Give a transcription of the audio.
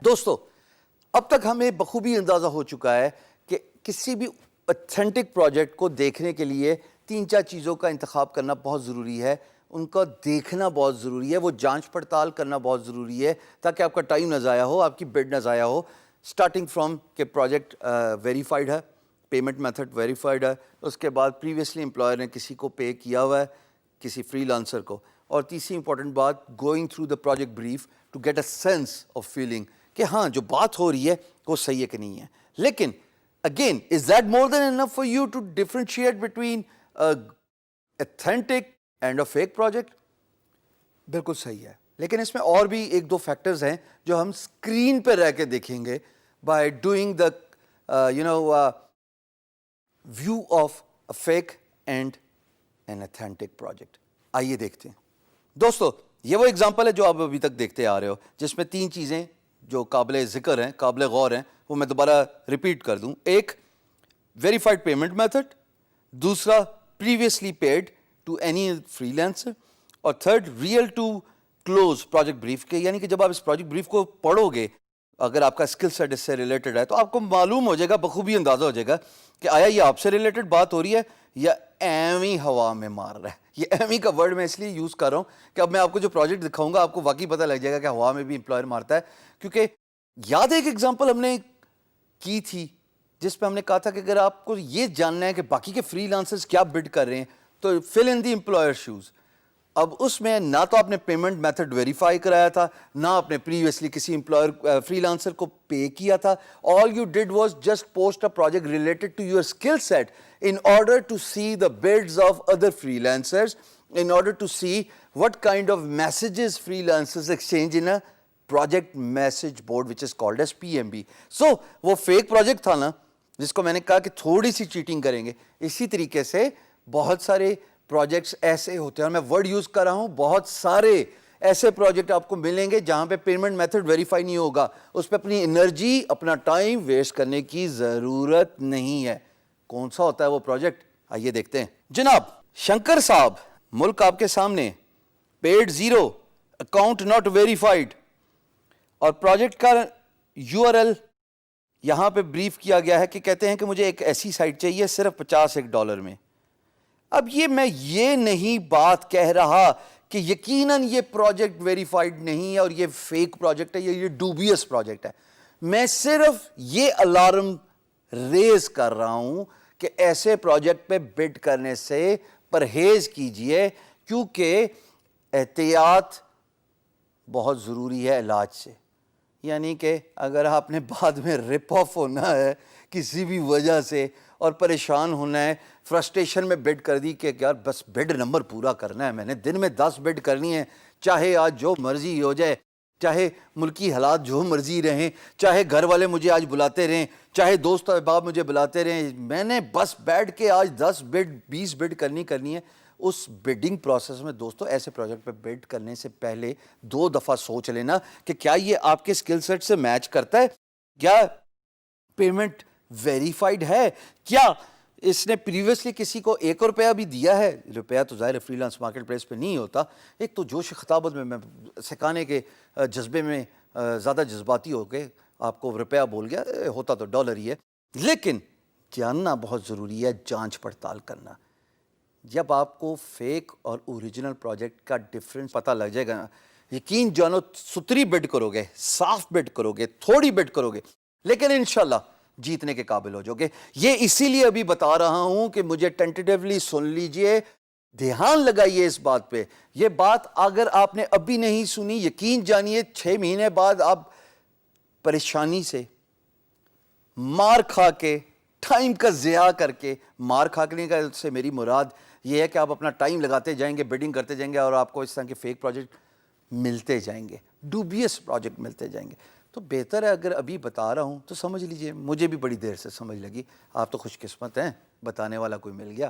دوستو اب تک ہمیں بخوبی اندازہ ہو چکا ہے کہ کسی بھی اتھینٹک پروجیکٹ کو دیکھنے کے لیے 3-4 چیزوں کا انتخاب کرنا بہت ضروری ہے، ان کا دیکھنا بہت ضروری ہے، وہ جانچ پڑتال کرنا بہت ضروری ہے تاکہ آپ کا ٹائم نہ ضائع ہو، آپ کی بڈ نہ ضائع ہو. اسٹارٹنگ فرام کہ پروجیکٹ ویریفائڈ ہے، پیمنٹ میتھڈ ویریفائڈ ہے، اس کے بعد پریویسلی امپلائر نے کسی کو پے کیا ہوا ہے، کسی فری لانسر کو، اور تیسری امپورٹنٹ بات going through the project brief to get a sense of feeling کہ ہاں جو بات ہو رہی ہے وہ صحیح ہے کہ نہیں ہے. لیکن again, is that more than enough for you to differentiate between a authentic and a fake project? بالکل صحیح ہے، لیکن اس میں اور بھی 1-2 فیکٹرز ہیں جو ہم اسکرین پہ رہ کے دیکھیں گے by doing the view of a fake and an authentic project. آئیے دیکھتے ہیں. دوستو یہ وہ اگزامپل ہے جو آپ ابھی تک دیکھتے آ رہے ہو، جس میں 3 چیزیں جو قابل ذکر ہیں، قابل غور ہیں، وہ میں دوبارہ ریپیٹ کر دوں. ایک ویریفائڈ پیمنٹ میتھڈ، دوسرا پریویسلی پیڈ ٹو اینی فری لانسر، اور third real to close project brief کے. یعنی کہ جب آپ اس پروجیکٹ بریف کو پڑھو گے، اگر آپ کا اسکل سیٹ اس سے ریلیٹڈ ہے تو آپ کو معلوم ہو جائے گا، بخوبی اندازہ ہو جائے گا کہ آیا یہ آپ سے ریلیٹڈ بات ہو رہی ہے یا ایویں ہوا میں مار رہا ہے. یہ ایویں کا ورڈ میں اس لیے یوز کر رہا ہوں کہ اب میں آپ کو جو پروجیکٹ دکھاؤں گا آپ کو واقعی پتہ لگ جائے گا کہ ہوا میں بھی امپلائر مارتا ہے. کیونکہ یاد ہے ایک ایگزامپل ہم نے کی تھی جس پہ ہم نے کہا تھا کہ اگر آپ کو یہ جاننا ہے کہ باقی کے فری لانسرز کیا بڈ کر رہے ہیں تو فل ان دی امپلائر شوز. اب اس میں نہ تو آپ نے پیمنٹ میتھڈ ویریفائی کرایا تھا، نہ آپ نے پریویسلی کسی امپلائر فری لانسر کو پے کیا تھا. All you did was just post a project related to your skill set in order to see the bids of other freelancers, in order to see what kind of messages freelancers exchange in a project message board which is called as PMB. So وہ fake project تھا نا جس کو میں نے کہا کہ تھوڑی سی چیٹنگ کریں گے. اسی طریقے سے بہت سارے پروجیکٹس ایسے ہوتے ہیں، اور میں ورڈ یوز کر رہا ہوں، بہت سارے ایسے پروجیکٹ آپ کو ملیں گے جہاں پہ پیمنٹ میتھڈ ویریفائی نہیں ہوگا، اس پہ اپنی انرجی اپنا ٹائم ویسٹ کرنے کی ضرورت نہیں ہے. کون سا ہوتا ہے وہ پروجیکٹ؟ آئیے دیکھتے ہیں. جناب شنکر صاحب، ملک آپ کے سامنے، پیڈ 0، اکاؤنٹ ناٹ ویریفائڈ، اور پروجیکٹ کا URL یہاں پہ بریف کیا گیا ہے کہ کہتے ہیں کہ مجھے ایک ایسی سائٹ چاہیے صرف $50 میں. اب میں یہ نہیں بات کہہ رہا کہ یقیناً یہ پروجیکٹ ویریفائڈ نہیں ہے اور یہ فیک پروجیکٹ ہے یا یہ ڈوبیس پروجیکٹ ہے. میں صرف یہ الارم ریز کر رہا ہوں کہ ایسے پروجیکٹ پہ بڈ کرنے سے پرہیز کیجئے، کیونکہ احتیاط بہت ضروری ہے علاج سے. یعنی کہ اگر آپ نے بعد میں رپ آف ہونا ہے کسی بھی وجہ سے اور پریشان ہونا ہے، فرسٹریشن میں بڈ کر دی کہ یار بس بڈ نمبر پورا کرنا ہے، میں نے دن میں 10 بڈ کرنی ہے، چاہے آج جو مرضی ہو جائے، چاہے ملکی حالات جو مرضی رہیں، چاہے گھر والے مجھے آج بلاتے رہیں، چاہے دوست احباب مجھے بلاتے رہیں، میں نے بس بیٹھ کے آج 10 بڈ 20 بڈ کرنی ہے. اس بڈنگ پروسیس میں دوستو ایسے پروجیکٹ پہ بڈ کرنے سے پہلے 2 دفعہ سوچ لینا کہ کیا یہ آپ کے اسکل سیٹ سے میچ کرتا ہے، کیا پیمنٹ ویریفائڈ ہے، کیا اس نے پریویسلی کسی کو 1 روپیہ بھی دیا ہے. روپیہ تو ظاہر فری لانس مارکیٹ پلیس پہ نہیں ہوتا. ایک تو جوش خطابت میں سکھانے کے جذبے میں زیادہ جذباتی ہو کے آپ کو روپیہ بول گیا، ہوتا تو ڈالر ہی ہے. لیکن جاننا بہت ضروری ہے، جانچ پڑتال کرنا. جب آپ کو فیک اور اوریجنل پروجیکٹ کا ڈفرینس پتہ لگ جائے گا نا، یقین جانو ستری بڈ کرو گے، صاف بڈ کرو گے، تھوڑی بڈ کرو گے، لیکن انشاءاللہ جیتنے کے قابل ہو جاؤ گے. یہ اسی لیے ابھی بتا رہا ہوں کہ مجھے ٹینٹیٹیولی سن لیجئے، دھیان لگائیے اس بات پہ. یہ بات اگر آپ نے ابھی نہیں سنی، یقین جانیے 6 مہینے بعد آپ پریشانی سے مار کھا کے، ٹائم کا ضیاع کر کے، مار کھانے کا سے میری مراد یہ ہے کہ آپ اپنا ٹائم لگاتے جائیں گے، بڈنگ کرتے جائیں گے، اور آپ کو اس طرح کے فیک پروجیکٹ ملتے جائیں گے، ڈوبیس پروجیکٹ ملتے جائیں گے. تو بہتر ہے اگر ابھی بتا رہا ہوں تو سمجھ لیجئے. مجھے بھی بڑی دیر سے سمجھ لگی، آپ تو خوش قسمت ہیں، بتانے والا کوئی مل گیا.